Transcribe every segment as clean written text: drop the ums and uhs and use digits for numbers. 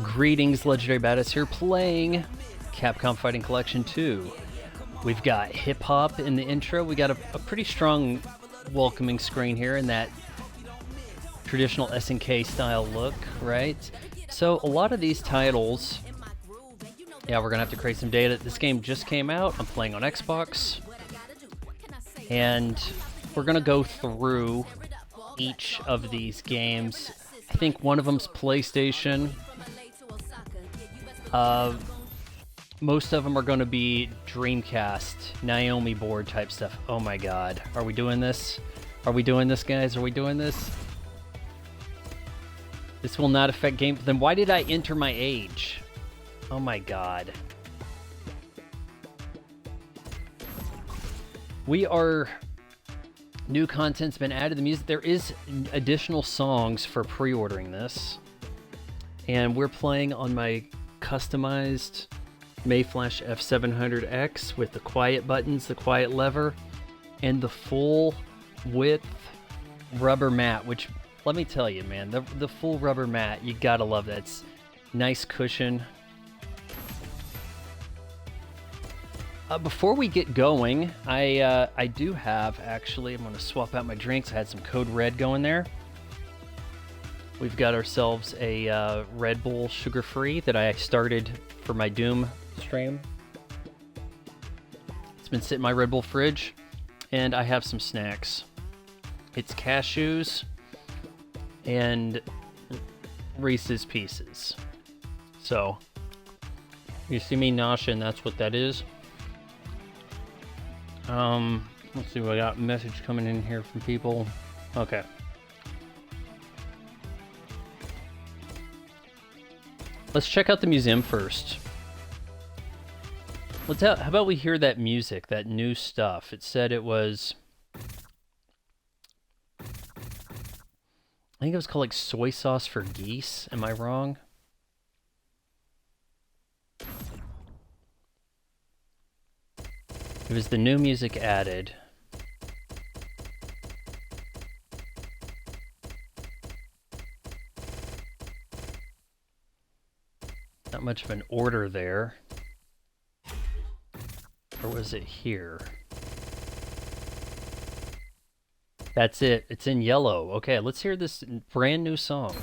Greetings, Legendary Badass here, playing Capcom Fighting Collection 2. We've got hip-hop in the intro. We got a pretty strong welcoming screen here in that traditional SNK style look, right? So a lot of these titles, yeah, we're gonna have to create some data. This game just came out. I'm playing on Xbox, and we're gonna go through each of these games. I think one of them's PlayStation. Most of them are going to be Dreamcast, Naomi board type stuff. Oh my god. Are we doing this? Are we doing this, guys? Are we doing this? This will not affect game. Then why did I enter my age? Oh my god. We are... New content's been added to the music. There is additional songs for pre-ordering this. And we're playing on my customized Mayflash F700X with the quiet buttons, the quiet lever, and the full width rubber mat, which, let me tell you, man, the full rubber mat, you gotta love that. It's nice cushion. Before we get going, I do have, actually, I'm gonna swap out my drinks. I had some Code Red going there. We've got ourselves a Red Bull sugar-free that I started for my Doom stream. It's been sitting in my Red Bull fridge, and I have some snacks. It's cashews and Reese's Pieces. So, you see me noshing, that's what that is. Let's see, we got a message coming in here from people. Okay. Let's check out the museum first. How about we hear that music, that new stuff? It said it was... I think it was called like Soy Sauce for Geese. Am I wrong? It was the new music added. Not much of an order there. Or was it here? That's it. It's in yellow. Okay, let's hear this brand new song.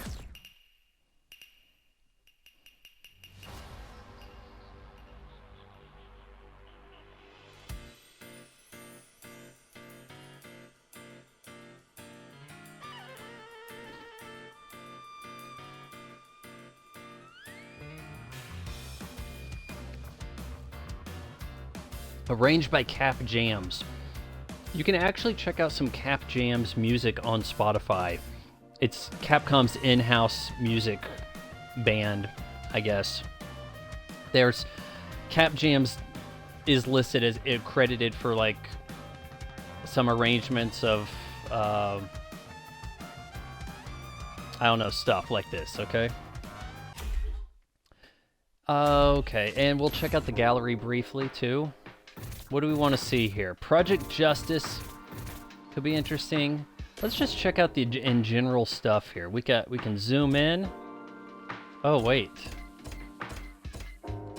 Arranged by Cap Jams. You can actually check out some Cap Jams music on Spotify. It's Capcom's in-house music band, I guess. There's Cap Jams is listed as credited for like some arrangements of I don't know, stuff like this, okay? Okay, and we'll check out the gallery briefly too. What do we want to see here? Project Justice could be interesting. Let's just check out the in general stuff here. We can zoom in. Oh wait,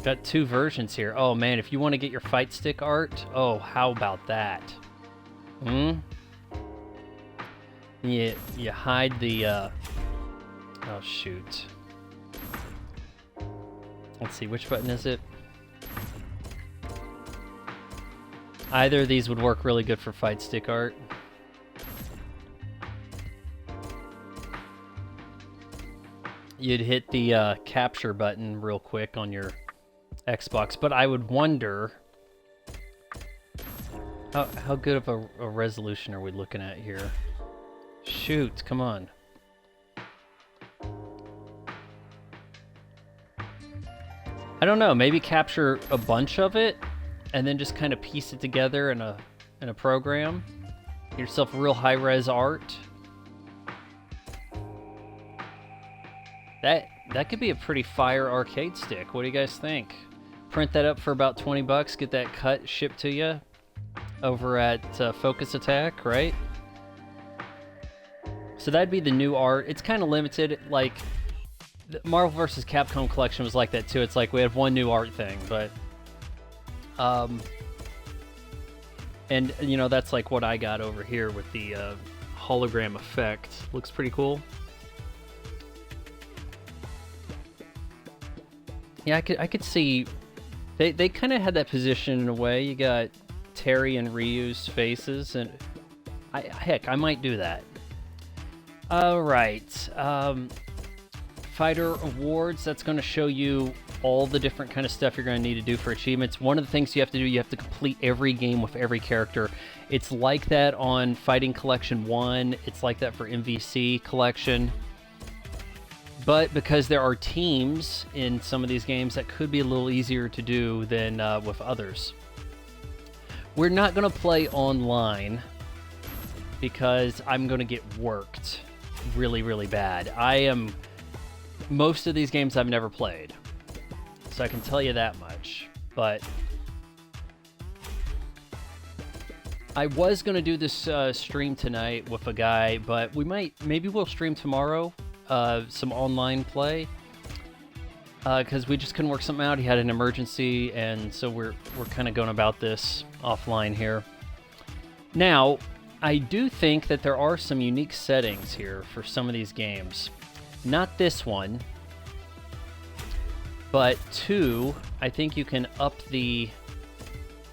got two versions here. Oh man, if you want to get your fight stick art, oh how about that? You hide the oh shoot. Let's see, which button is it? Either of these would work really good for fight stick art. You'd hit the capture button real quick on your Xbox, but I would wonder how good of a resolution are we looking at here? Shoot, come on. I don't know, maybe capture a bunch of it and then just kind of piece it together in a program. Get yourself real high-res art. That could be a pretty fire arcade stick. What do you guys think? Print that up for about 20 bucks, get that cut shipped to you over at Focus Attack, right? So that'd be the new art. It's kind of limited, like The Marvel vs. Capcom collection was like that too. It's like we had one new art thing, but and you know, that's like what I got over here with the hologram effect. Looks pretty cool. Yeah, I could see they kind of had that position in a way. You got Terry and Ryu's faces, and heck, I might do that. All right, Fighter Awards. That's going to show you all the different kind of stuff you're going to need to do for achievements. One of the things you have to do, you have to complete every game with every character. It's like that on Fighting Collection 1. It's like that for MVC Collection. But because there are teams in some of these games, that could be a little easier to do than with others. We're not going to play online because I'm going to get worked really, really bad. Most of these games I've never played, so I can tell you that much. But I was going to do this stream tonight with a guy, but maybe we'll stream tomorrow. Some online play, because we just couldn't work something out. He had an emergency, and so we're kind of going about this offline here. Now, I do think that there are some unique settings here for some of these games. Not this one, but 2, I think you can up the...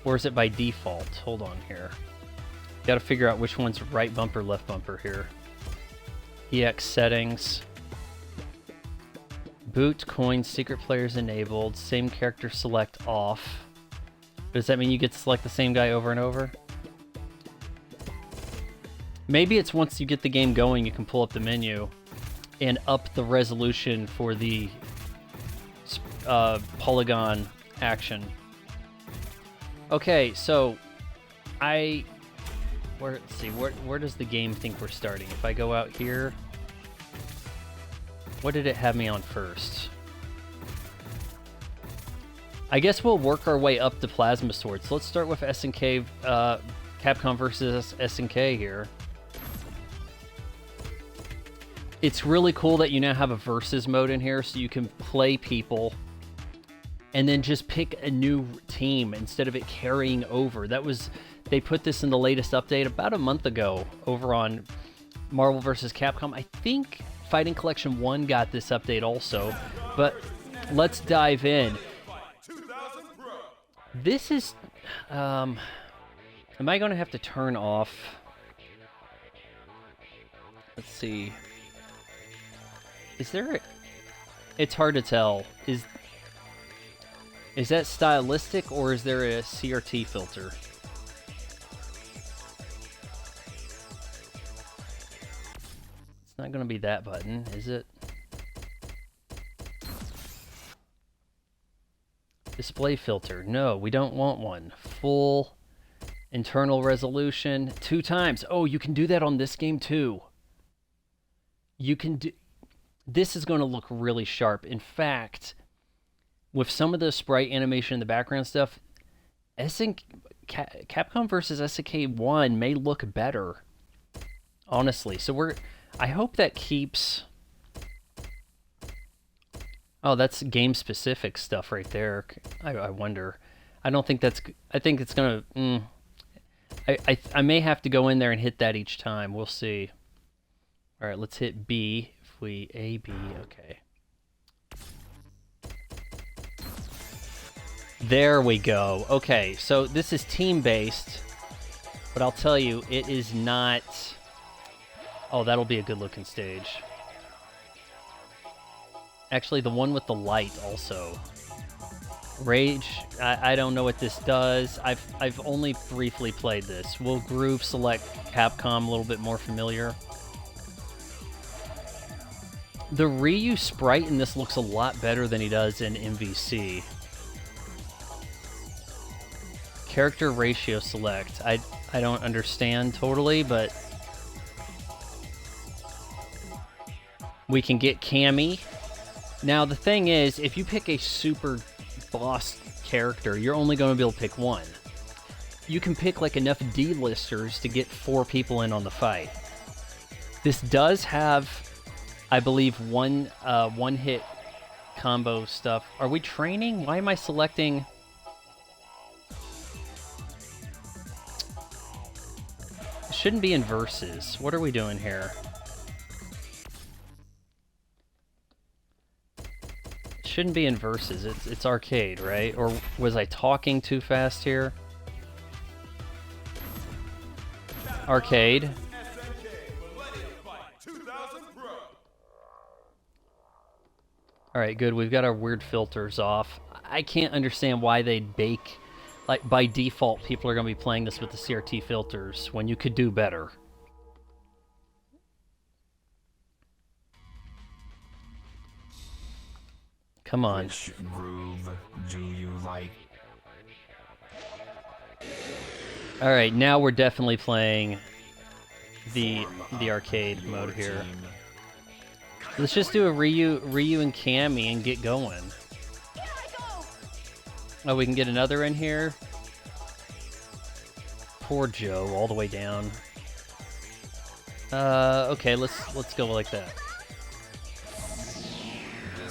Or is it by default? Hold on here. Got to figure out which one's right bumper, left bumper here. EX settings. Boot, coins, secret players enabled. Same character select off. Does that mean you get to select the same guy over and over? Maybe it's once you get the game going, you can pull up the menu and up the resolution for the polygon action. Okay, so let's see, where does the game think we're starting? If I go out here, what did it have me on first? I guess we'll work our way up to Plasma Swords. So let's start with SNK, Capcom versus SNK here. It's really cool that you now have a versus mode in here, so you can play people and then just pick a new team instead of it carrying over. They put this in the latest update about a month ago over on Marvel vs. Capcom. I think Fighting Collection 1 got this update also, but let's dive in. This is... am I going to have to turn off... Let's see. Is there... It's hard to tell. Is that stylistic, or is there a CRT filter? It's not going to be that button, is it? Display filter. No, we don't want one. Full internal resolution 2 times. Oh, you can do that on this game too. You can do... This is going to look really sharp. In fact, with some of the sprite animation in the background stuff, Capcom versus SNK 1 may look better, honestly. So I hope that keeps... Oh, that's game-specific stuff right there. I wonder. I don't think that's... I think it's going to... I may have to go in there and hit that each time. We'll see. All right, let's hit B. If we... A, B, okay. There we go. Okay, so this is team-based, but I'll tell you, it is not... Oh, that'll be a good-looking stage. Actually, the one with the light also. Rage, I don't know what this does. I've only briefly played this. Will Groove select Capcom, a little bit more familiar? The Ryu sprite in this looks a lot better than he does in MVC. Character ratio select. I don't understand totally, but we can get Cammy. Now the thing is, if you pick a super boss character, you're only going to be able to pick one. You can pick like enough D-listers to get 4 people in on the fight. This does have I believe one hit combo stuff. Are we training? Why am I selecting? It shouldn't be in versus. What are we doing here? It shouldn't be in versus. It's arcade, right? Or was I talking too fast here? Arcade. Alright, good. We've got our weird filters off. I can't understand why they'd bake... Like, by default, people are going to be playing this with the CRT filters when you could do better. Come on. Which groove do you like? Alright, now we're definitely playing the arcade mode here. Let's just do a Ryu and Cammy and get going. Oh, we can get another in here. Poor Joe, all the way down. Okay, let's go like that.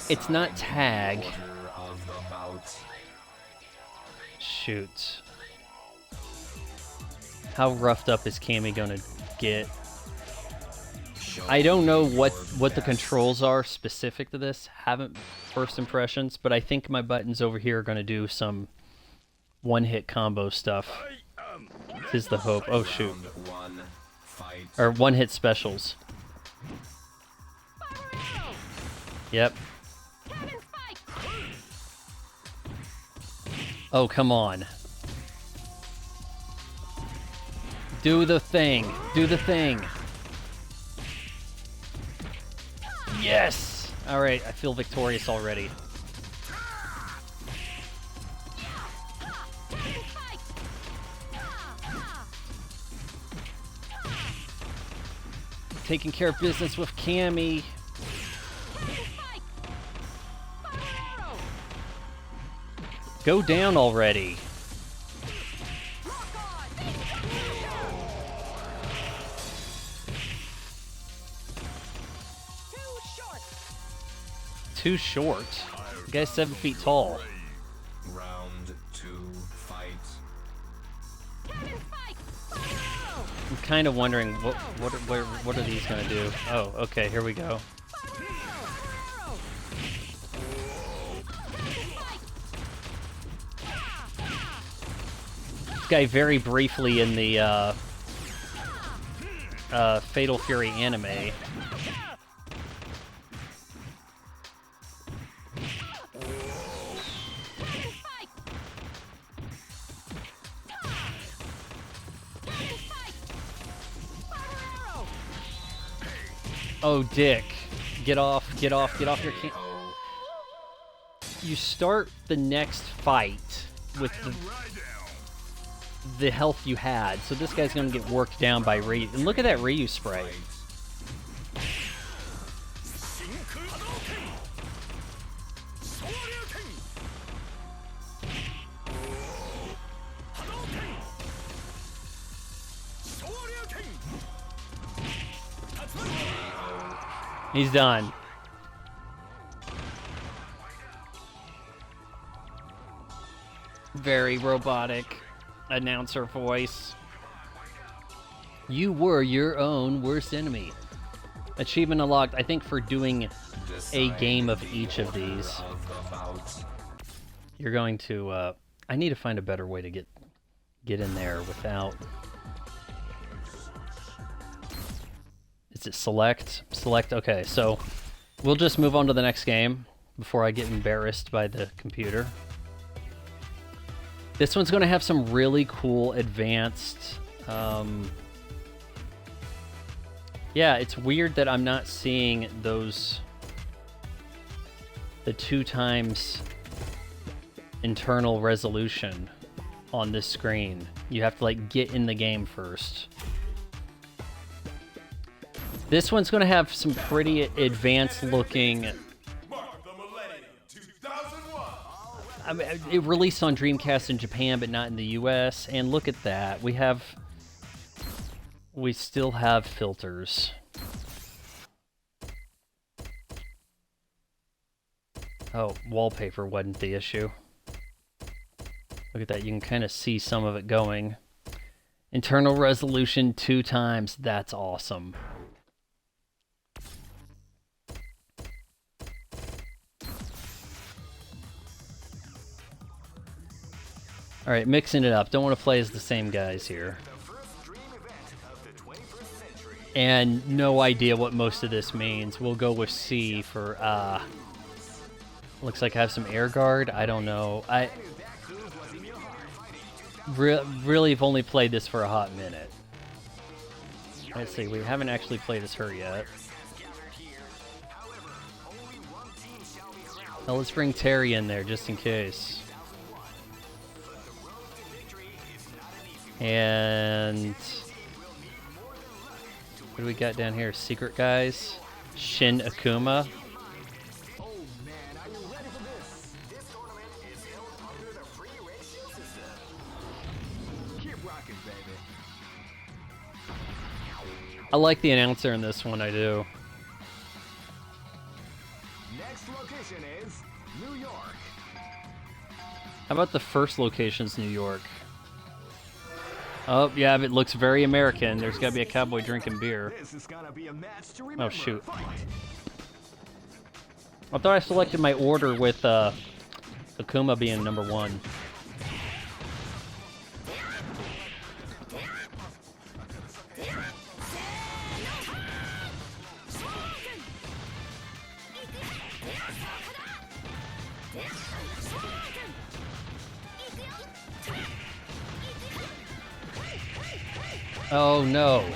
It's not tag. Shoot. How roughed up is Cammy gonna get? I don't know what the controls are specific to this. Haven't first impressions, but I think my buttons over here are gonna do some one-hit combo stuff. Is the hope. Oh shoot. Or one-hit specials. Yep. Oh, come on. Do the thing. Do the thing. Yes! Alright, I feel victorious already. Taking care of business with Cammy. Go down already. Too short. The guy's 7 feet tall. Round 2, fight. I'm kind of wondering what are these gonna do? Oh, okay, here we go. This guy very briefly in the Fatal Fury anime. Oh, dick. Get off your can. You start the next fight with the health you had, so this guy's gonna get worked down by Ryu. And look at that Ryu spray. He's done. Very robotic announcer voice. You were your own worst enemy. Achievement unlocked, I think, for doing a game of each of these. You're going to, I need to find a better way to get in there without... Is it select? Select, okay, so we'll just move on to the next game before I get embarrassed by the computer. This one's going to have some really cool advanced... Yeah, it's weird that I'm not seeing those... the 2x internal resolution on this screen. You have to, like, get in the game first. This one's going to have some pretty advanced looking... I mean, it released on Dreamcast in Japan, but not in the US. And look at that. We still have filters. Oh, wallpaper wasn't the issue. Look at that, you can kind of see some of it going. Internal resolution 2 times, that's awesome. Alright, mixing it up. Don't want to play as the same guys here. And no idea what most of this means. We'll go with C for, looks like I have some air guard. I don't know. I really have only played this for a hot minute. Let's see, we haven't actually played as her yet. Now let's bring Terry in there just in case. And what do we got down here? Secret guys. Shin Akuma. I like the announcer in this one, I do. Next location is New York. How about the first location's New York? Oh, yeah, it looks very American. There's got to be a cowboy drinking beer. This is gonna be a match to Oh, remember. shoot. I thought I selected my order with Akuma being number 1. Oh no.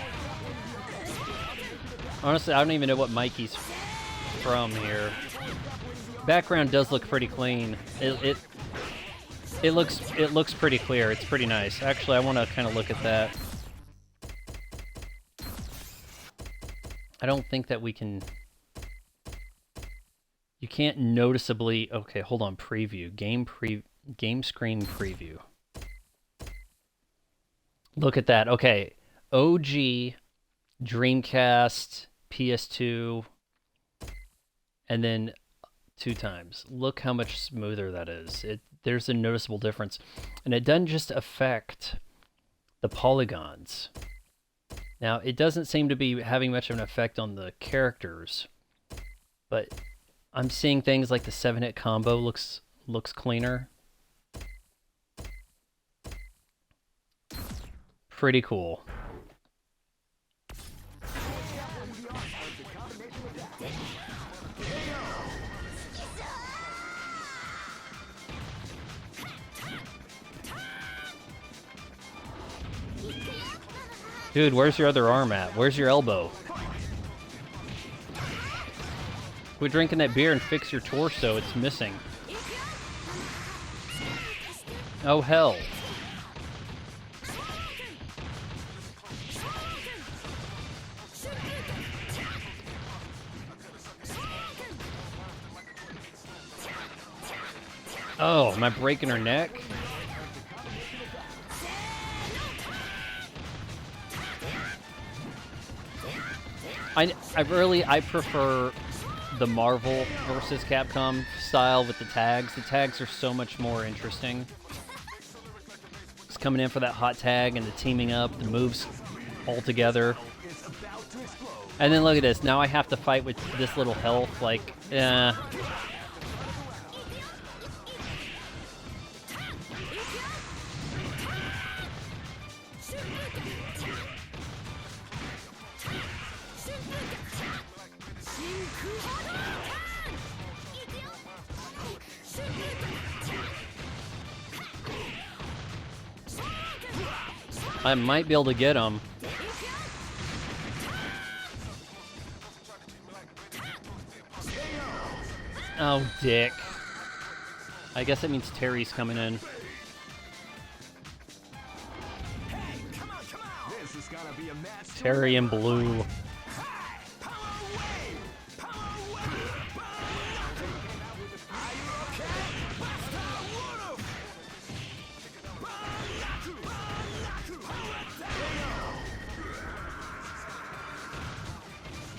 Honestly, I don't even know what Mikey's from here. Background does look pretty clean. It looks pretty clear. It's pretty nice. Actually, I want to kind of look at that. I don't think that we can. You can't noticeably. Okay, hold on. Preview. Game screen preview. Look at that. Okay. OG, Dreamcast, PS2, and then 2 times. Look how much smoother that is. There's a noticeable difference. And it doesn't just affect the polygons. Now, it doesn't seem to be having much of an effect on the characters, but I'm seeing things like the 7-hit combo looks cleaner. Pretty cool. Dude, where's your other arm at? Where's your elbow? Quit drinking that beer and fix your torso. It's missing. Oh, hell. Oh, am I breaking her neck? I prefer the Marvel versus Capcom style with the tags. The tags are so much more interesting. Just coming in for that hot tag and the teaming up, the moves all together. And then look at this. Now I have to fight with this little health. Like, I might be able to get him. Oh, dick. I guess that means Terry's coming in. Terry in blue.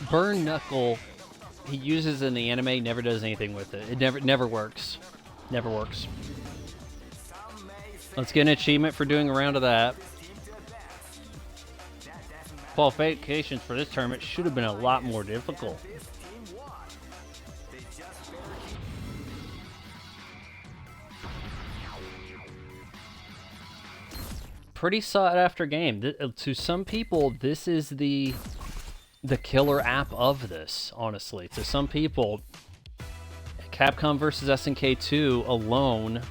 Burn Knuckle he uses in the anime never does anything with it. It never works. Never works. Let's get an achievement for doing a round of that. Qualifications for this tournament should have been a lot more difficult. Pretty sought after game. To some people, this is the killer app of this, honestly. To some people, Capcom versus SNK 2 alone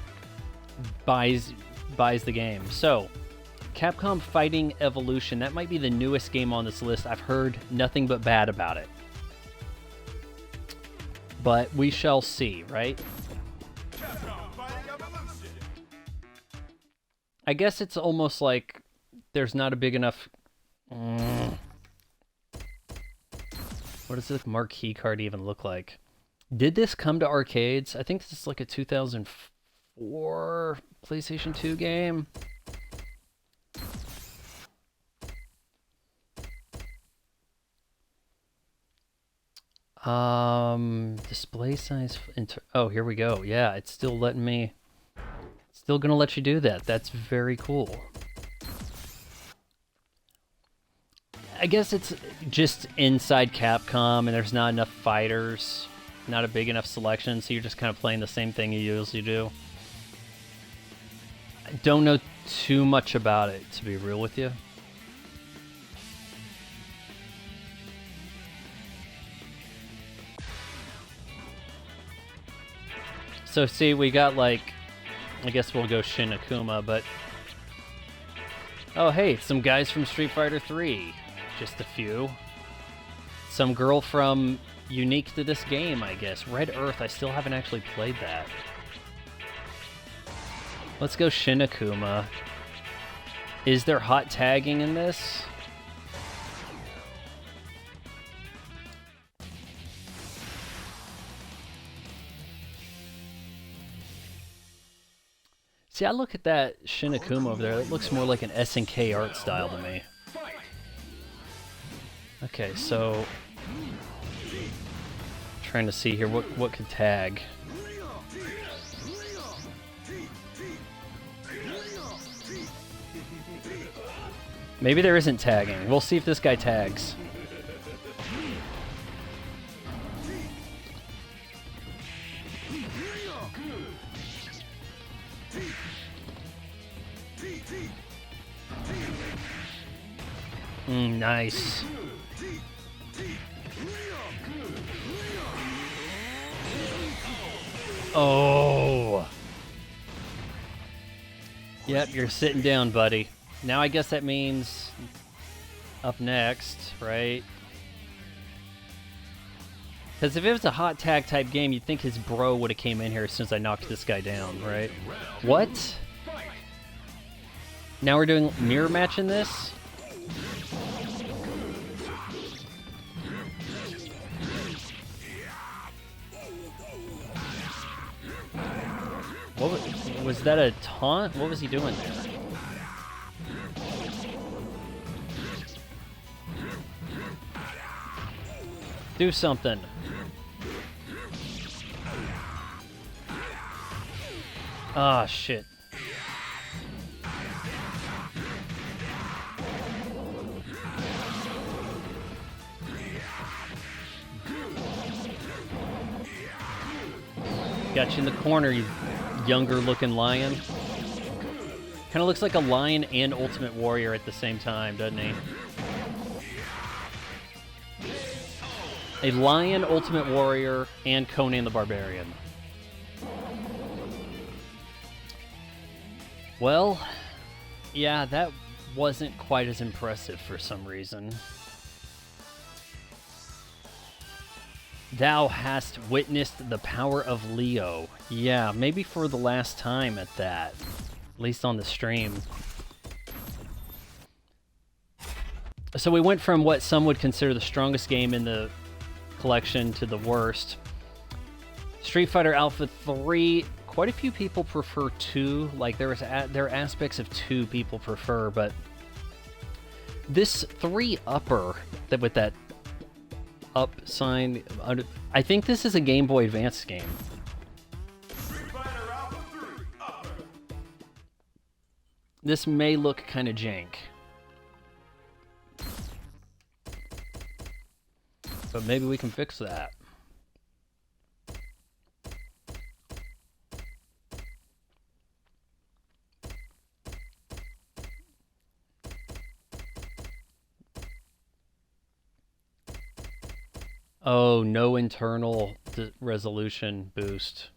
buys the game. So, Capcom Fighting Evolution, that might be the newest game on this list. I've heard nothing but bad about it. But we shall see, right? I guess it's almost like there's not a big enough... What does this marquee card even look like? Did this come to arcades? I think this is like a 2004 PlayStation 2 game. Display size... Oh, here we go. Yeah, it's still letting me... Still gonna let you do that. That's very cool. I guess it's just inside Capcom and there's not enough fighters, not a big enough selection, so you're just kind of playing the same thing you usually do. I don't know too much about it, to be real with you. So see, we got like... I guess we'll go Shin Akuma, but... Oh, hey, some guys from Street Fighter 3. Just a few. Some girl from unique to this game, I guess. Red Earth, I still haven't actually played that. Let's go Shin Akuma. Is there hot tagging in this? See, I look at that Shin Akuma over there, it looks more like an SNK art style to me. Okay, so... Trying to see here, what could tag? Maybe there isn't tagging. We'll see if this guy tags. Nice. Oh. Yep, you're sitting down, buddy. Now I guess that means up next, right? Because if it was a hot tag type game, you'd think his bro would have came in here as soon as I knocked this guy down, right? What? Now we're doing mirror match in this? What was that a taunt? What was he doing there? Do something. Ah, shit. Got you in the corner, you younger looking lion. Kind of looks like a lion and Ultimate Warrior at the same time, doesn't he? A lion, Ultimate Warrior, and Conan the Barbarian. Well, yeah, that wasn't quite as impressive for some reason. Thou hast witnessed the power of Leo. Yeah, maybe for the last time at that. At least on the stream. So we went from what some would consider the strongest game in the collection to the worst. Street Fighter Alpha 3, quite a few people prefer 2. Like, there are aspects of 2 people prefer, but this 3 upper, with that up sign. I think this is a Game Boy Advance game. This may look kind of jank. But maybe we can fix that. Oh, no internal resolution boost.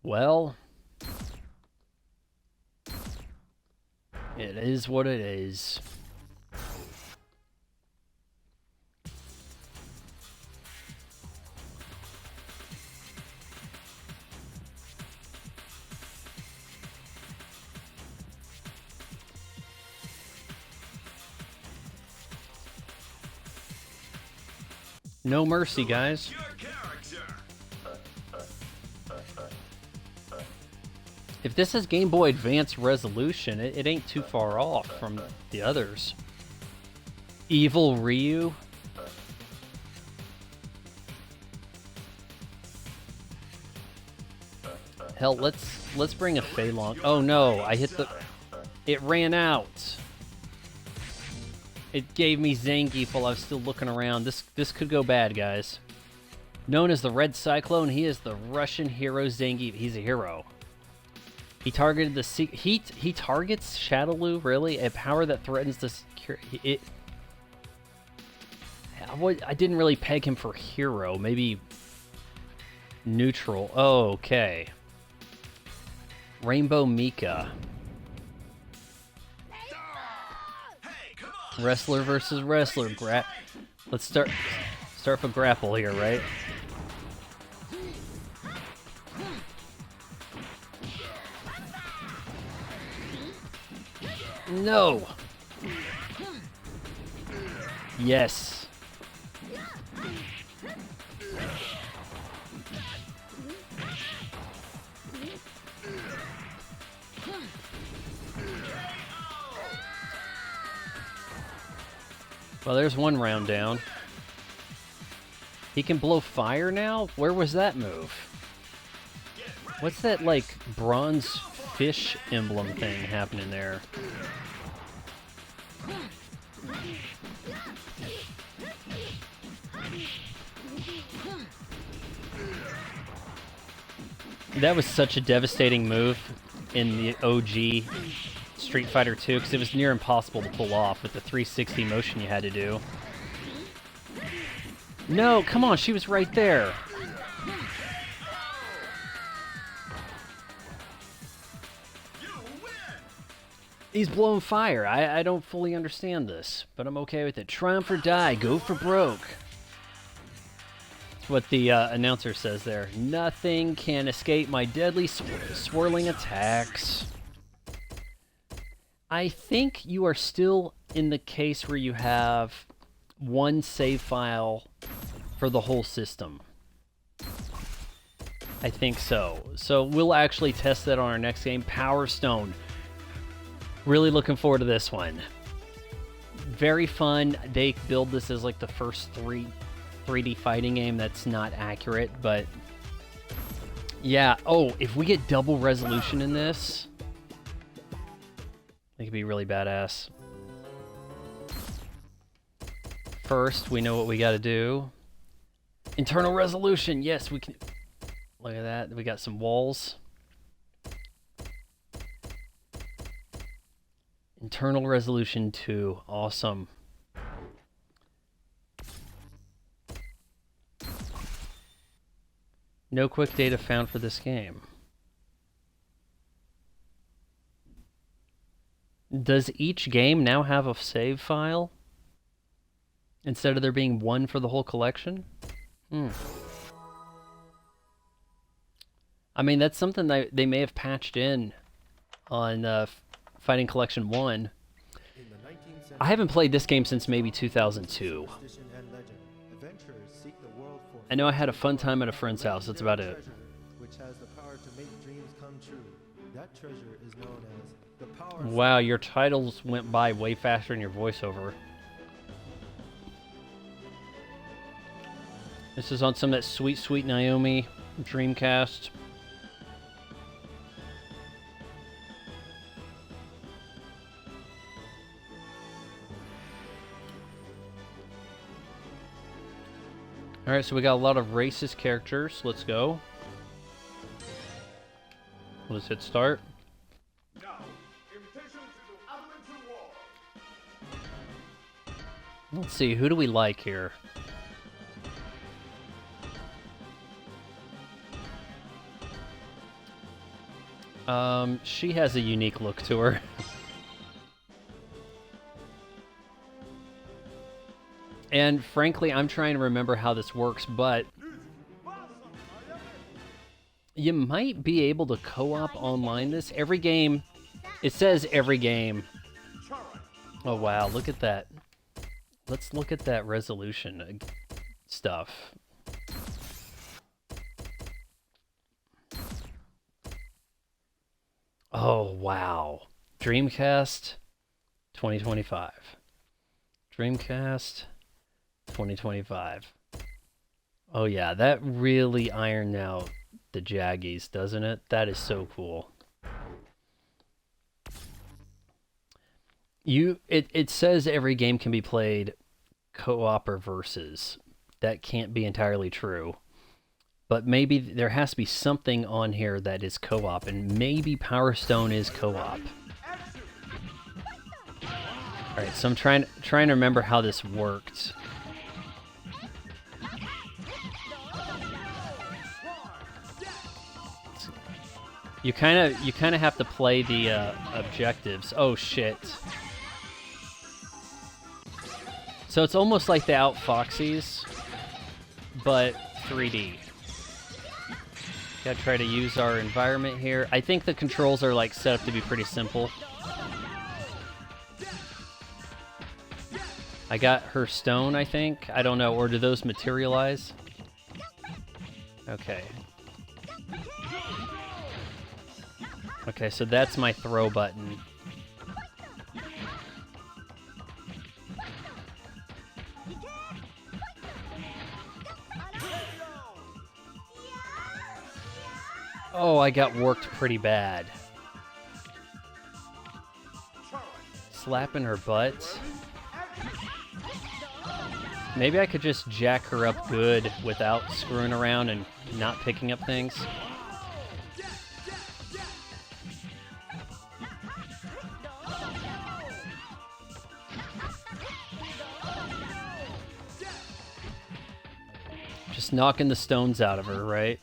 Well, it is what it is. No mercy, guys. If this is Game Boy Advance resolution, it ain't too far off from the others. Evil Ryu. Hell, let's bring a Fei Long. Oh no, I hit the... It ran out. It gave me Zangief while I was still looking around. This could go bad, guys. Known as the Red Cyclone, he is the Russian hero Zangief. He's a hero. He targeted the he targets Shadowloo, really? A power that threatens the security. I didn't really peg him for hero. Maybe neutral. Oh, okay. Rainbow Mika. Wrestler versus wrestler. Let's start with a grapple here, right? No. Yes. Well, there's one round down. He can blow fire now? Where was that move? What's that, like, bronze fish emblem thing happening there? That was such a devastating move in the OG Street Fighter 2 because it was near impossible to pull off with the 360 motion you had to do. No, come on, she was right there. He's blowing fire. I don't fully understand this, but I'm okay with it. Triumph or die, go for broke. That's what the announcer says there. Nothing can escape my deadly swirling attacks. I think you are still in the case where you have one save file for the whole system. I think so. So we'll actually test that on our next game, Power Stone. Really looking forward to this one. Very fun. They build this as like the first 3D fighting game that's not accurate, but yeah. Oh, if we get double resolution in this, it could be really badass. First, we know what we got to do. Internal resolution. Yes, we can. Look at that. We got some walls. Internal resolution 2. Awesome. No quick data found for this game. Does each game now have a save file? Instead of there being one for the whole collection? I mean, that's something that they may have patched in on Fighting Collection 1. I haven't played this game since maybe 2002. I know I had a fun time at a friend's house. That's about it. Which has the power to make dreams come true. That treasure is known as Wow, your titles went by way faster than your voiceover. This is on some of that Sweet Sweet Naomi Dreamcast. Alright, so we got a lot of racist characters. Let's go. Let's hit start. Let's see, who do we like here? She has a unique look to her. And frankly, I'm trying to remember how this works, but you might be able to co-op online this. Every game, it says every game. Oh wow, look at that. Let's look at that resolution stuff. Oh wow. Dreamcast 2025. Dreamcast 2025. Oh yeah, that really ironed out the jaggies, doesn't it? That is so cool. It says every game can be played co-op or versus. That can't be entirely true. But maybe there has to be something on here that is co-op, and maybe Power Stone is co-op. Alright, so I'm trying to remember how this worked. You kind of have to play the objectives. Oh shit. So it's almost like the Outfoxies, but 3D. Gotta try to use our environment here. I think the controls are like set up to be pretty simple. I got her stone, I think. I don't know, or do those materialize? Okay. Okay, so that's my throw button. Oh, I got worked pretty bad. Slapping her butt. Maybe I could just jack her up good without screwing around and not picking up things. Just knocking the stones out of her, right?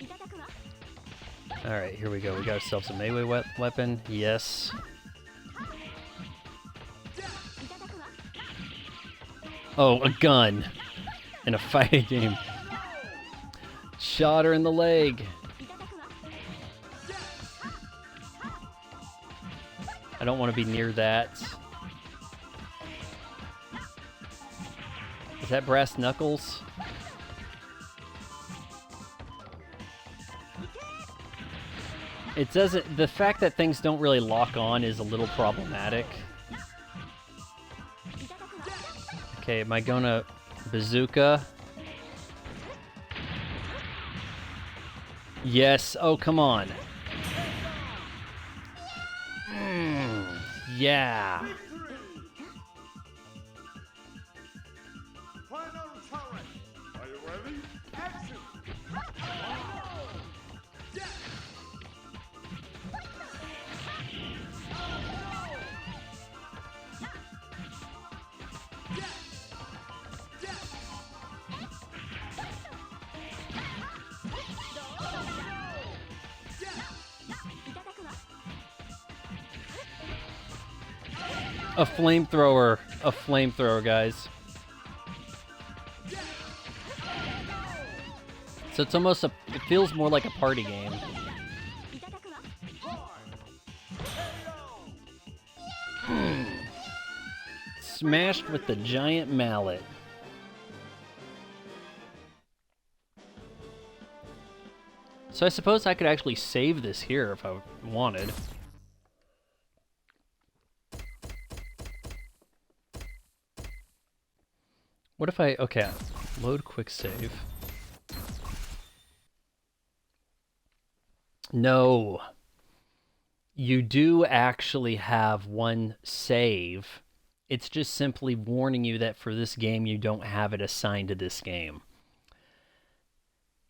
Alright, here we go. We got ourselves a melee weapon. Yes. Oh, a gun. In a fighting game. Shot her in the leg. I don't want to be near that. Is that brass knuckles? It doesn't. The fact that things don't really lock on is a little problematic. Okay, am I gonna bazooka? Yes. Oh, come on. Yeah. A flamethrower. A flamethrower, guys. So it's almost a... It feels more like a party game. Smashed with the giant mallet. So I suppose I could actually save this here if I wanted. What if I... Okay, load quick save. No. You do actually have one save. It's just simply warning you that for this game, you don't have it assigned to this game.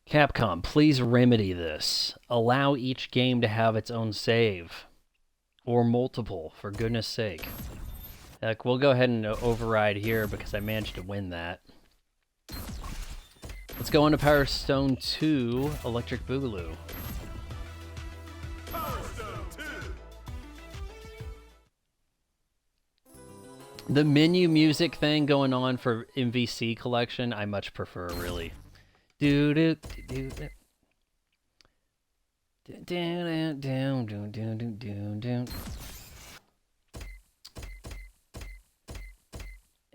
Capcom, please remedy this. Allow each game to have its own save. Or multiple, for goodness sake. Heck, we'll go ahead and override here because I managed to win that. Let's go on to Power Stone 2, Electric Boogaloo. Power Stone 2. The menu music thing going on for MVC collection, I much prefer, really. Do do do do. Down, down, down, down, down, down, down.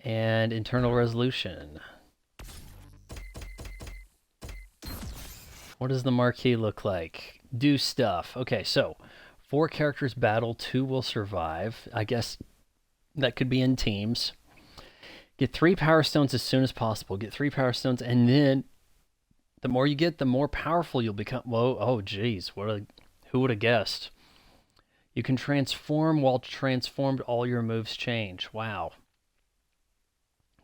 And internal resolution. What does the marquee look like? Do stuff. Okay, so 4 characters battle, 2 will survive. I guess that could be in teams. Get 3 power stones as soon as possible. Get 3 power stones, and then the more you get, the more powerful you'll become. Whoa, oh geez, who would have guessed? You can transform while transformed, all your moves change. Wow.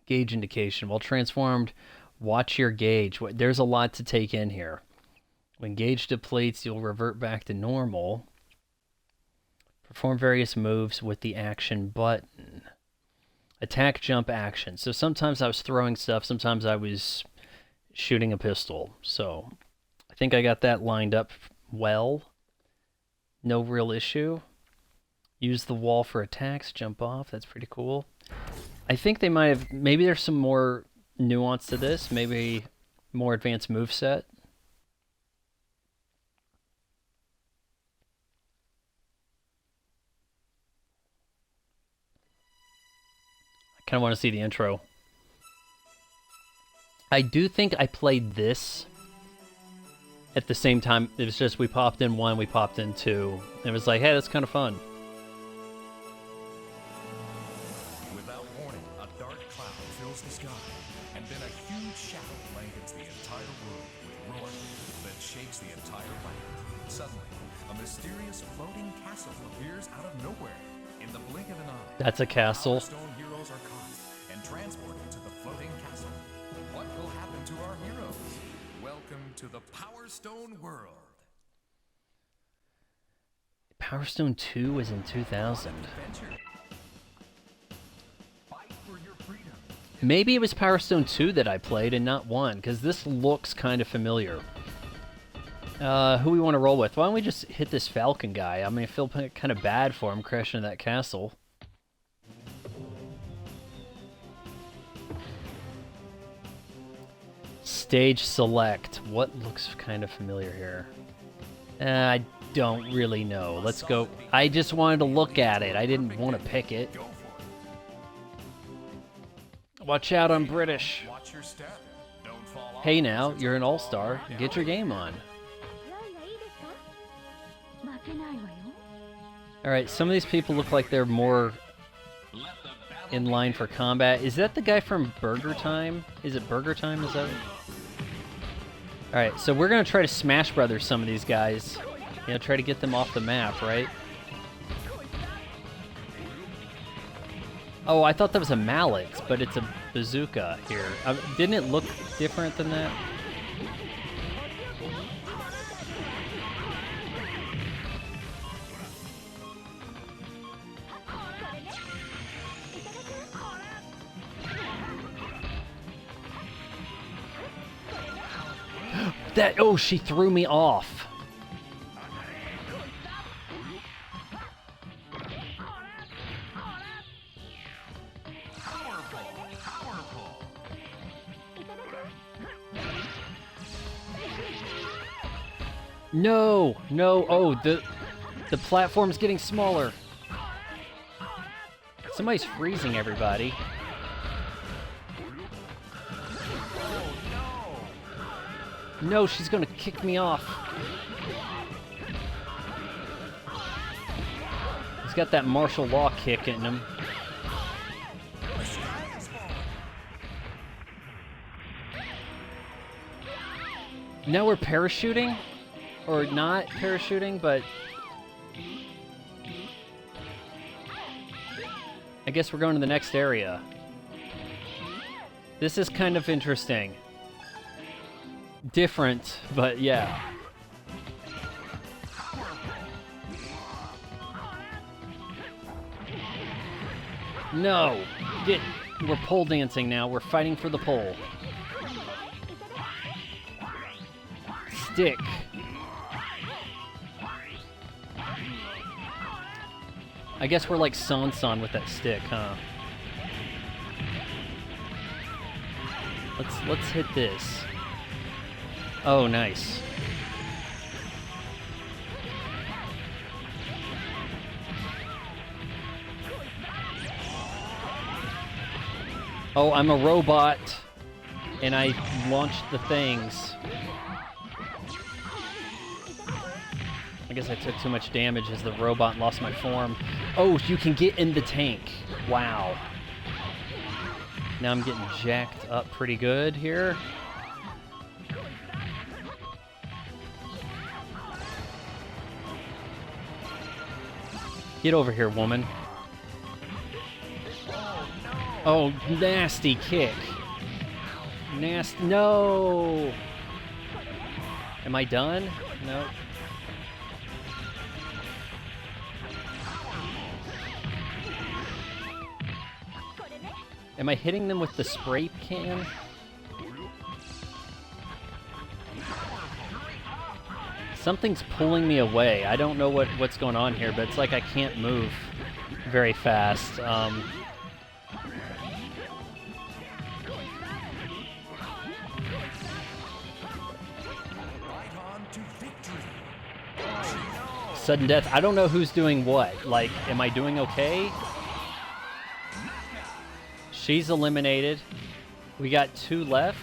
Gauge indication. While transformed, watch your gauge. There's a lot to take in here. When gauge depletes, you'll revert back to normal. Perform various moves with the action button. Attack, jump, action. So sometimes I was throwing stuff, sometimes I was shooting a pistol. So I think I got that lined up well. No real issue. Use the wall for attacks, jump off. That's pretty cool. I think they might have... Maybe there's some more nuance to this. Maybe more advanced moveset. I kind of want to see the intro. I do think I played this at the same time. It was just we popped in 1, we popped in 2. It was like, hey, that's kind of fun. Without warning, a dark cloud fills the sky, and then a huge shadow blankets the entire room with roaring that shakes the entire land. Suddenly, a mysterious floating castle appears out of nowhere. In the blink of an eye, That's a castle. Stone heroes are caught and transported to the floating castle. What will happen to our heroes? Welcome to the Power Stone world. Power Stone 2 was in 2000. Adventure. Fight for your freedom. Maybe it was Power Stone 2 that I played and not 1, because this looks kind of familiar. Who we want to roll with? Why don't we just hit this Falcon guy? I mean, I feel kind of bad for him crashing into that castle. Stage select. What looks kind of familiar here? I don't really know. Let's go. I just wanted to look at it. I didn't want to pick it. Go for it. Watch out, I'm British. Watch your step. Don't fall off. Hey now, you're an all-star. Get your game on. Alright, some of these people look like they're more in line for combat. Is that the guy from Burger Time? Is it Burger Time? Is that it? Alright, so we're going to try to Smash Brothers some of these guys. You know, try to get them off the map, right? Oh, I thought that was a mallet, but it's a bazooka here. Didn't it look different than that? Oh, she threw me off. No, no. Oh, the platform's getting smaller. Somebody's freezing everybody. No, she's gonna kick me off. He's got that martial law kick in him. Now we're parachuting? Or not parachuting, but... I guess we're going to the next area. This is kind of interesting. Different, but yeah. No! We're pole dancing now. We're fighting for the pole. Stick. I guess we're like Sansan with that stick, huh? Let's hit this. Oh, nice. Oh, I'm a robot, and I launched the things. I guess I took too much damage as the robot lost my form. Oh, you can get in the tank. Wow. Now I'm getting jacked up pretty good here. Get over here, woman. Oh, nasty kick. Nasty. No! Am I done? No. Am I hitting them with the spray can? Something's pulling me away. I don't know what's going on here, but it's like I can't move very fast. Sudden death. I don't know who's doing what. Like, am I doing okay? She's eliminated. We got 2 left.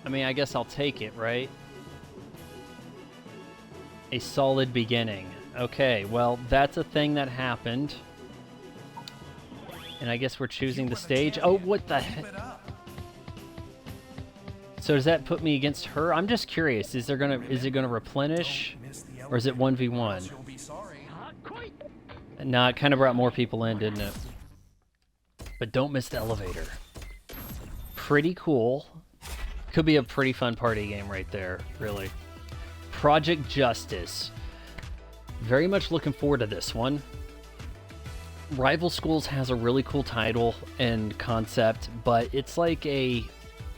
I mean, I guess I'll take it, right? A solid beginning. Okay, well, that's a thing that happened. And I guess we're choosing the stage. Oh, what the heck? So does that put me against her? I'm just curious. Is it gonna replenish, or is it 1v1? Nah, it kind of brought more people in, didn't it? But don't miss the elevator. Pretty cool. Could be a pretty fun party game right there, really. Project Justice. Very much looking forward to this one. Rival Schools has a really cool title and concept, but it's like a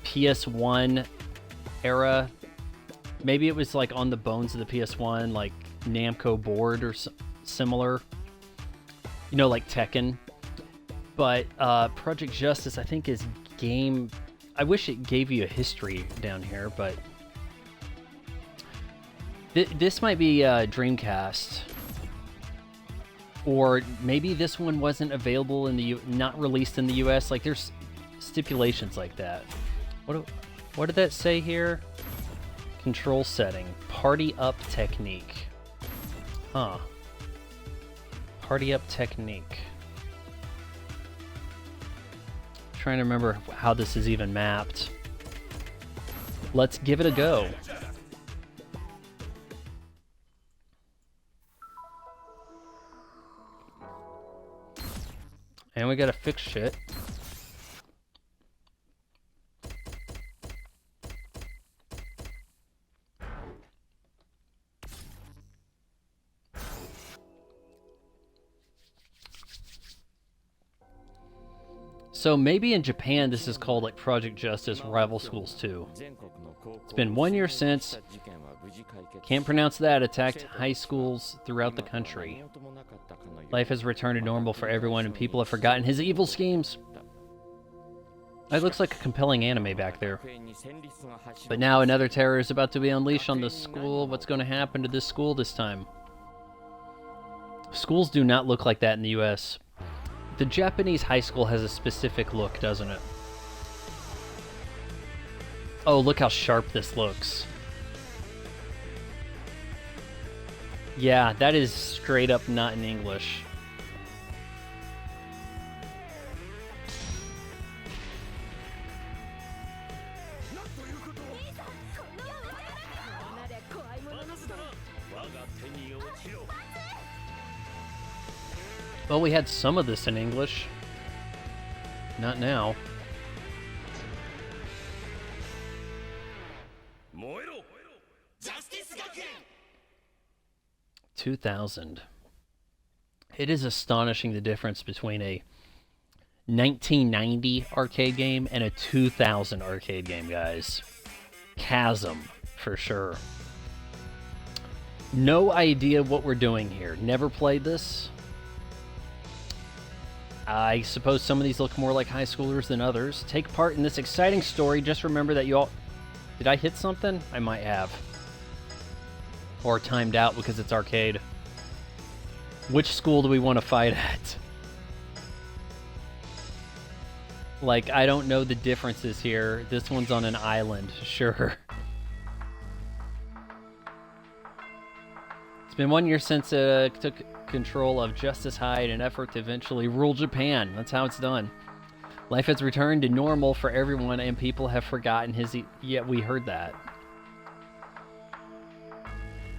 PS1 era. Maybe it was like on the bones of the PS1, like Namco board or similar. You know, like Tekken. But Project Justice, I think, is game... I wish it gave you a history down here, but... This might be Dreamcast. Or maybe this one wasn't available in the not released in the US. Like, there's stipulations like that. What did that say here? Control setting. Party up technique. Huh. Party up technique. Trying to remember how this is even mapped. Let's give it a go. And we gotta fix shit. So maybe in Japan this is called like Project Justice Rival Schools 2. It's been 1 year since. Can't pronounce that. Attacked high schools throughout the country. Life has returned to normal for everyone and people have forgotten his evil schemes. It looks like a compelling anime back there. But now another terror is about to be unleashed on the school. What's going to happen to this school this time? Schools do not look like that in the US. The Japanese high school has a specific look, doesn't it? Oh, look how sharp this looks. Yeah, that is straight up not in English. Well, we had some of this in English. Not now. 2000. It is astonishing the difference between a 1990 arcade game and a 2000 arcade game, guys. Chasm, for sure. No idea what we're doing here. Never played this. I suppose some of these look more like high schoolers than others. Take part in this exciting story. Just remember that you all... Did I hit something? I might have. Or timed out because it's arcade. Which school do we want to fight at? Like, I don't know the differences here. This one's on an island, sure. It's been 1 year since took control of Justice High in an effort to eventually rule Japan. That's how it's done. Life has returned to normal for everyone, and people have forgotten his... Yet we heard that.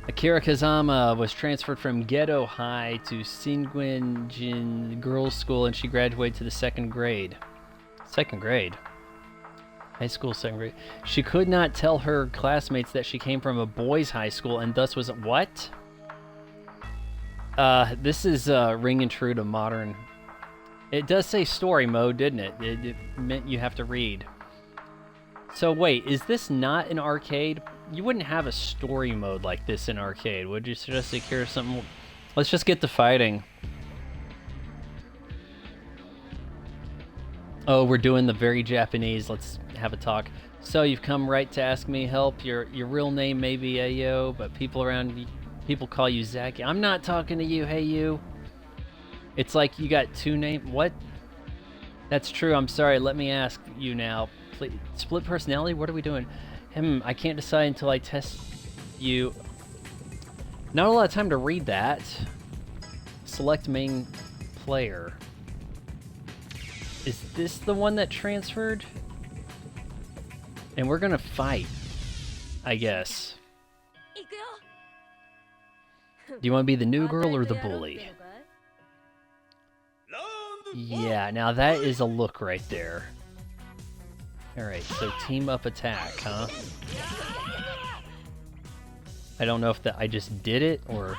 Akira Kazama was transferred from Gedo High to Shinguin Girls' School, and she graduated to the second grade. Second grade? High school, second grade. She could not tell her classmates that she came from a boys' high school, and thus was... What? This is ringing true to modern... It does say story mode, didn't it? It meant you have to read. So wait, is this not an arcade? You wouldn't have a story mode like this in arcade, would you? Suggest secure something? Let's just get to fighting. Oh, we're doing the very Japanese. Let's have a talk. So you've come right to ask me help. Your real name may be Ayo, but people call you Zaki. I'm not talking to you. Hey you. It's like you got two names. What? That's true. I'm sorry. Let me ask you now. Please. Split personality? What are we doing? I can't decide until I test you. Not a lot of time to read that. Select main player. Is this the one that transferred? And we're gonna fight, I guess. Do you want to be the new girl or the bully? Yeah, now that is a look right there. Alright, so team up attack, huh? I don't know if I just did it, or...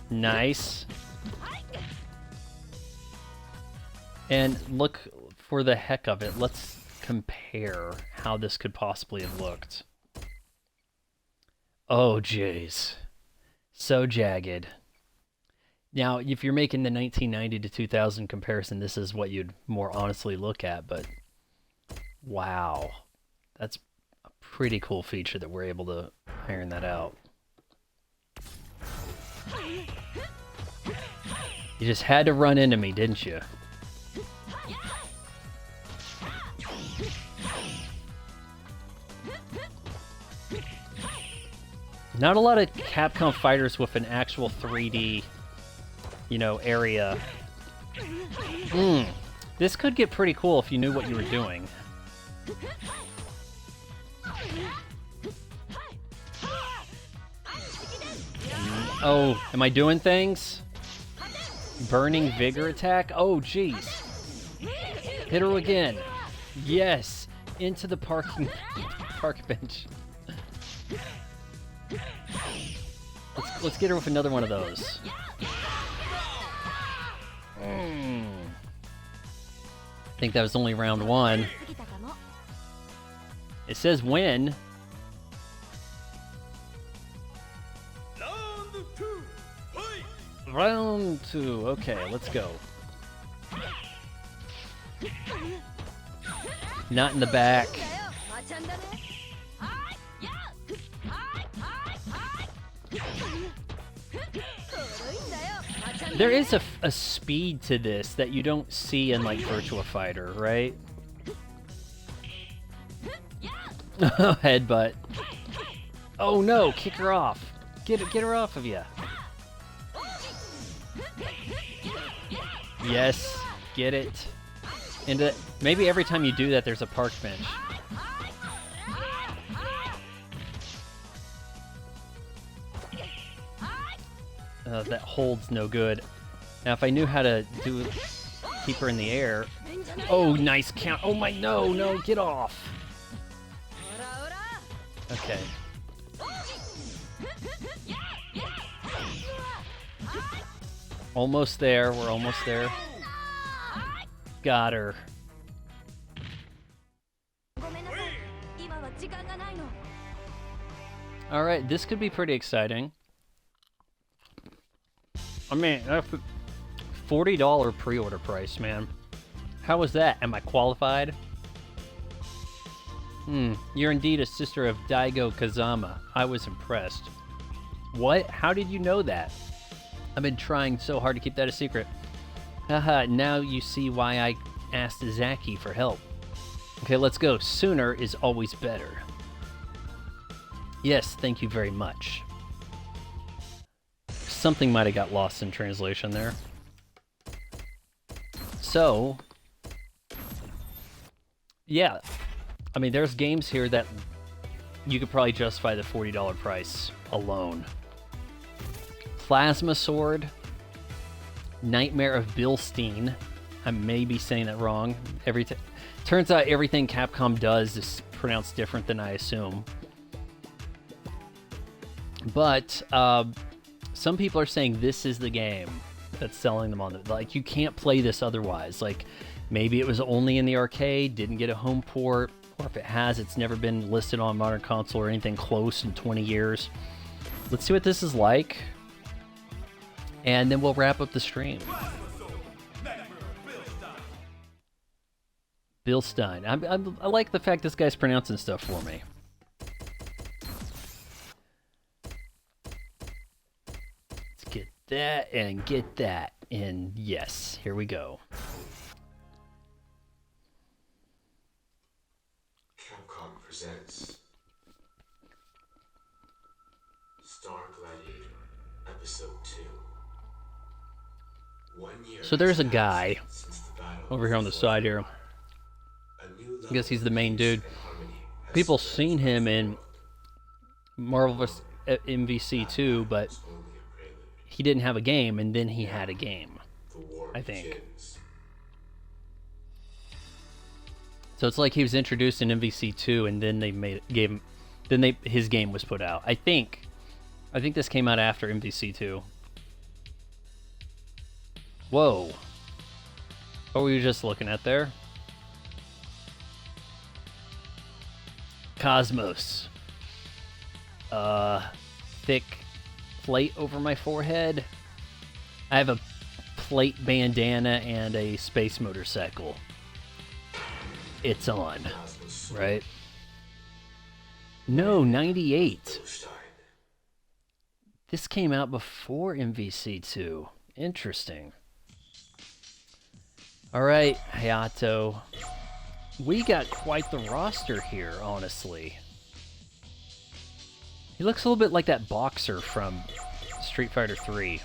Nice. And look, for the heck of it, let's compare how this could possibly have looked. Oh, jeez. So jagged. Now, if you're making the 1990 to 2000 comparison, this is what you'd more honestly look at, but... Wow. That's a pretty cool feature that we're able to iron that out. You just had to run into me, didn't you? Not a lot of Capcom fighters with an actual 3D, you know, area. This could get pretty cool if you knew what you were doing. Oh, am I doing things? Burning Vigor attack? Oh, jeez. Hit her again. Yes. Into the park bench. Let's get her with another one of those. I think that was only round one. It says win. Round two. Okay, let's go. Not in the back. There is a speed to this that you don't see in like Virtua Fighter, right? Headbutt. Oh no, kick her off. Get her off of you. Yes, get it. And maybe every time you do that, there's a park bench. That hold's no good. Now, if I knew how to keep her in the air. Oh, nice count. Oh my, no, get off. Okay. Almost there. We're almost there. Got her. Alright, this could be pretty exciting. I mean, that's a $40 pre-order price, man. How was that? Am I qualified? You're indeed a sister of Daigo Kazama. I was impressed. What? How did you know that? I've been trying so hard to keep that a secret. Haha, now you see why I asked Zaki for help. Okay, let's go. Sooner is always better. Yes, thank you very much. Something might have got lost in translation there. So, yeah. I mean, there's games here that you could probably justify the $40 price alone. Plasma Sword, Nightmare of Bilstein. I may be saying that wrong. Turns out everything Capcom does is pronounced different than I assume. But some people are saying this is the game that's selling them on the, like, you can't play this otherwise. Like, maybe it was only in the arcade, didn't get a home port, or if it has, it's never been listed on modern console or anything close in 20 years. Let's see what this is like, and then we'll wrap up the stream. Bilstein. I like the fact this guy's pronouncing stuff for me. Let's get that and get that. And yes, here we go. Capcom presents Star Gladiator Episode 2. 1 year. So there's a guy over here on the side here. I guess he's the main dude. People seen him in Marvel vs. MVC 2, but he didn't have a game, and then he had a game, I think. So it's like he was introduced in MVC 2, and then his game was put out. I think this came out after MVC 2. Whoa. What were you just looking at there? Cosmos. Thick plate over my forehead. I have a plate bandana and a space motorcycle. It's on, right? No, 98. This came out before MVC2. Interesting. Alright, Hayato. We got quite the roster here, honestly. He looks a little bit like that boxer from Street Fighter 3.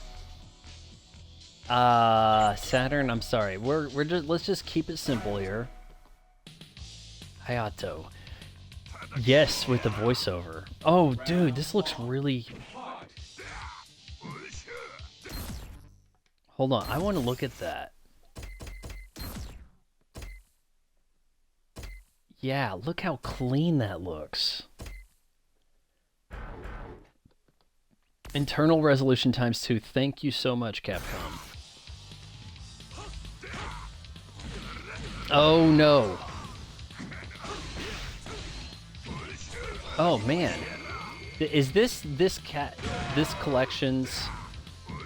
Saturn, I'm sorry. Let's just keep it simple here. Hayato. Yes, with the voiceover. Oh, dude, this looks really... Hold on, I want to look at that. Yeah, look how clean that looks. Internal resolution ×2. Thank you so much, Capcom. Oh no. Oh man. Is this collection's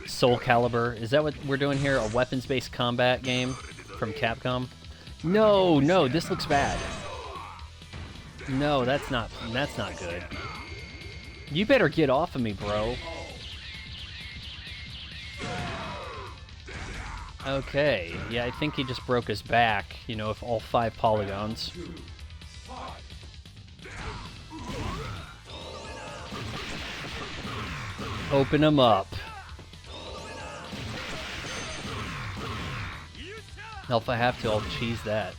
Soul Calibur? Is that what we're doing here? A weapons-based combat game from Capcom? No, this looks bad. No, that's not good. You better get off of me, bro. Okay, yeah, I think he just broke his back, you know, if all 5 polygons. Open him up. Hell, if I have to, I'll cheese that.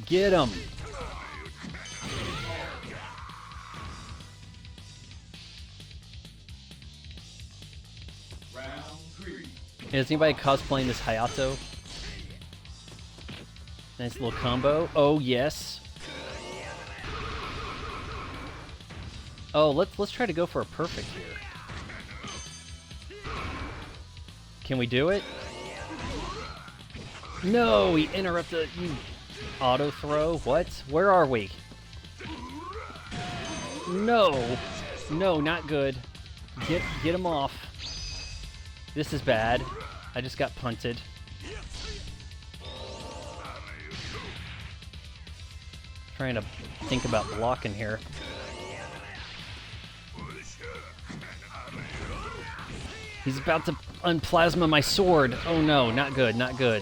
Get him! Is anybody cosplaying this Hayato? Nice little combo. Oh yes. Oh, let's try to go for a perfect here. Can we do it? No, he interrupted. You auto throw. What? Where are we? No, no, not good. Get him off. This is bad. I just got punted. Trying to think about blocking here. He's about to unplasma my sword. Oh no, not good, not good.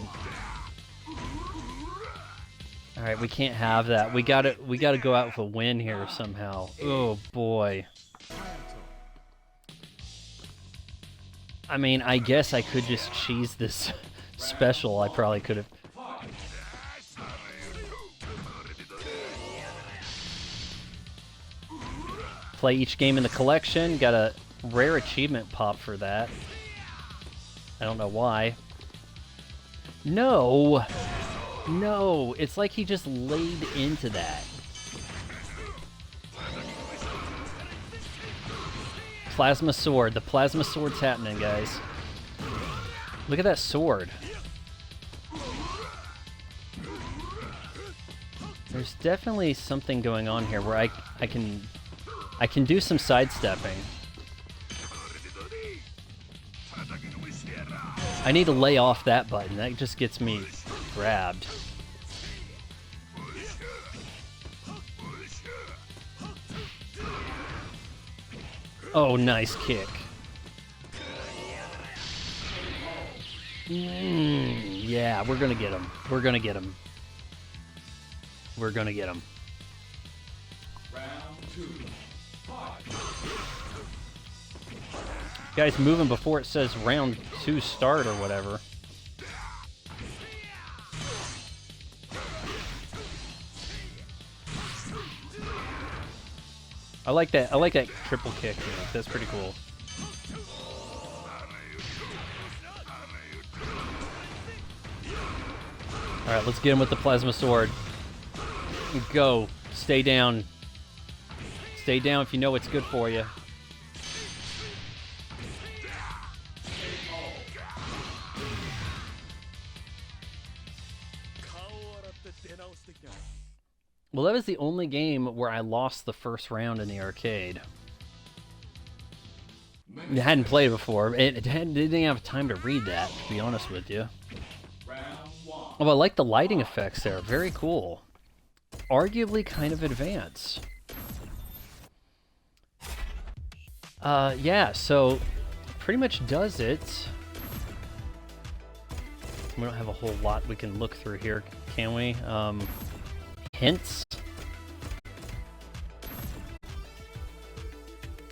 All right, we can't have that. We gotta go out with a win here somehow. Oh boy. I mean, I guess I could just cheese this special. I probably could have. Play each game in the collection. Got a rare achievement pop for that. I don't know why. No! No! It's like he just laid into that. Plasma sword. The plasma sword's happening, guys. Look at that sword. There's definitely something going on here where I can do some sidestepping. I need to lay off that button. That just gets me grabbed. Oh, nice kick. Yeah, we're gonna get him. We're gonna get him. We're gonna get him. Round 2. Guys, moving before it says round 2 start or whatever. I like that. I like that triple kick. That's pretty cool. All right, let's get him with the plasma sword. Go. Stay down. Stay down if you know what's good for you. Well, that was the only game where I lost the first round in the arcade. I hadn't played before. It didn't have time to read that, to be honest with you. Oh, I like the lighting effects there. Very cool. Arguably kind of advanced. Yeah, so pretty much does it. We don't have a whole lot we can look through here, can we? Hints.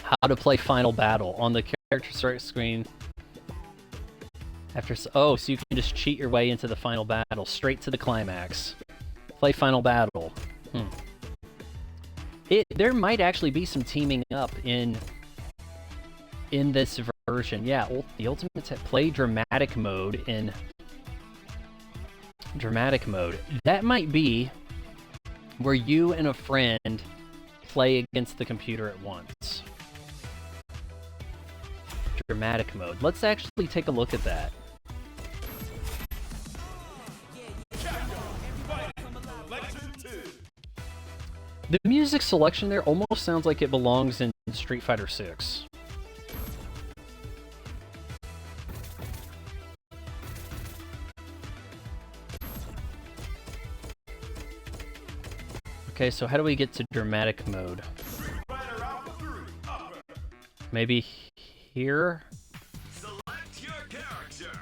How to play Final Battle on the character start screen. Oh, so you can just cheat your way into the final battle, straight to the climax. Play Final Battle. There might actually be some teaming up in this version. Yeah, the ultimate play dramatic mode in dramatic mode. That might be where you and a friend play against the computer at once. Dramatic mode. Let's actually take a look at that. The music selection there almost sounds like it belongs in Street Fighter 6. Okay, so how do we get to dramatic mode? Maybe here? Select your character.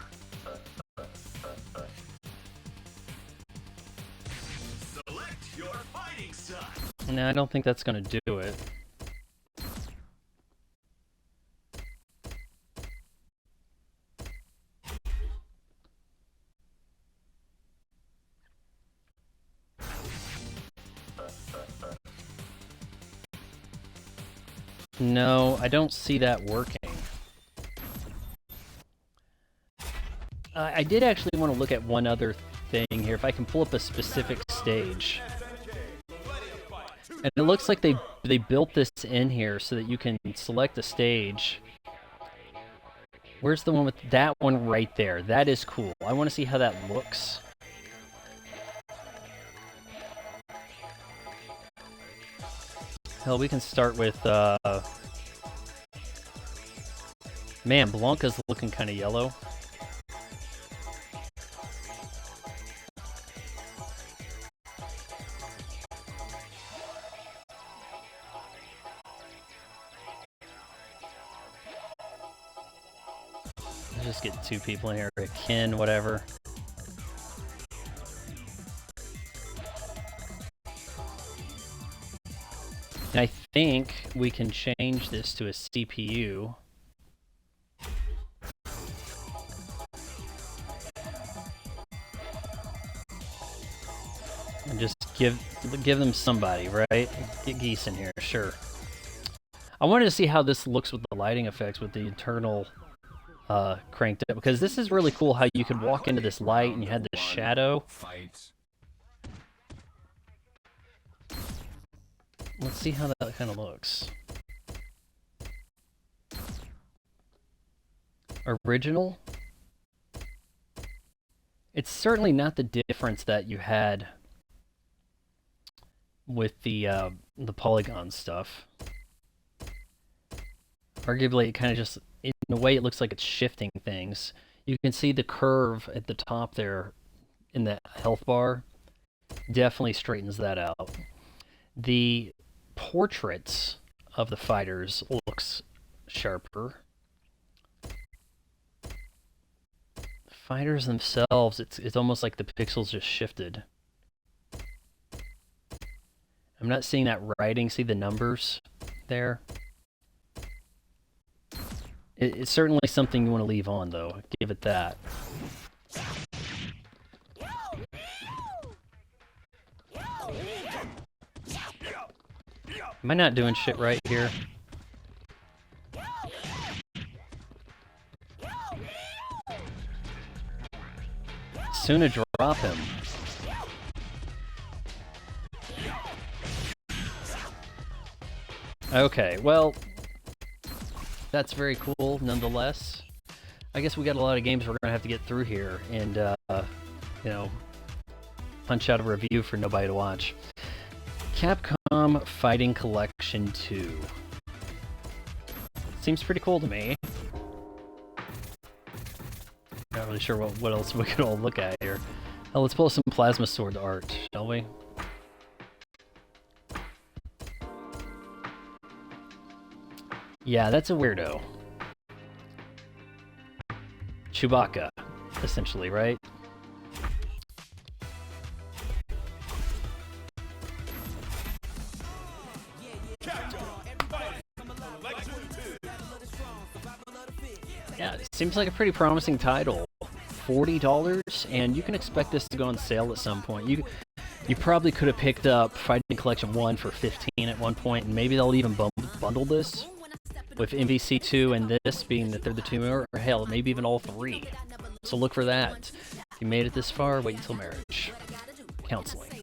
Select your fighting style. No, I don't think that's gonna do it. No, I don't see that working. I did actually want to look at one other thing here. If I can pull up a specific stage. And it looks like they built this in here so that you can select a stage. Where's the one with that one right there? That is cool. I want to see how that looks. Hell, we can start with, man, Blanca's looking kind of yellow. Let's just get two people in here, a Ken, whatever. I think we can change this to a CPU. And just give them somebody, right? Get Geese in here, sure. I wanted to see how this looks with the lighting effects with the internal cranked up, because this is really cool how you could walk into this light and you had this shadow. Let's see how that kind of looks. Original. It's certainly not the difference that you had with the polygon stuff. Arguably, it kind of just, in a way, it looks like it's shifting things. You can see the curve at the top there in the health bar. Definitely straightens that out. The portraits of the fighters looks sharper. Fighters themselves, it's almost like the pixels just shifted. I'm not seeing that writing. See the numbers there? It's certainly something you want to leave on, though. Give it that. Am I not doing shit right here? Soon to drop him. Okay, well, that's very cool nonetheless. I guess we got a lot of games we're gonna have to get through here and, you know, punch out a review for nobody to watch. Capcom Fighting Collection 2. Seems pretty cool to me. Not really sure what else we could all look at here. Oh, let's pull some Plasma Sword art, shall we? Yeah, that's a weirdo. Chewbacca, essentially, right? Yeah, it seems like a pretty promising title. $40, and you can expect this to go on sale at some point. You probably could have picked up Fighting Collection 1 for $15 at one point, and maybe they'll even bundle this with MVC 2 and this being that they're the two, or hell, maybe even all three. So look for that. If you made it this far, wait until marriage. Counseling.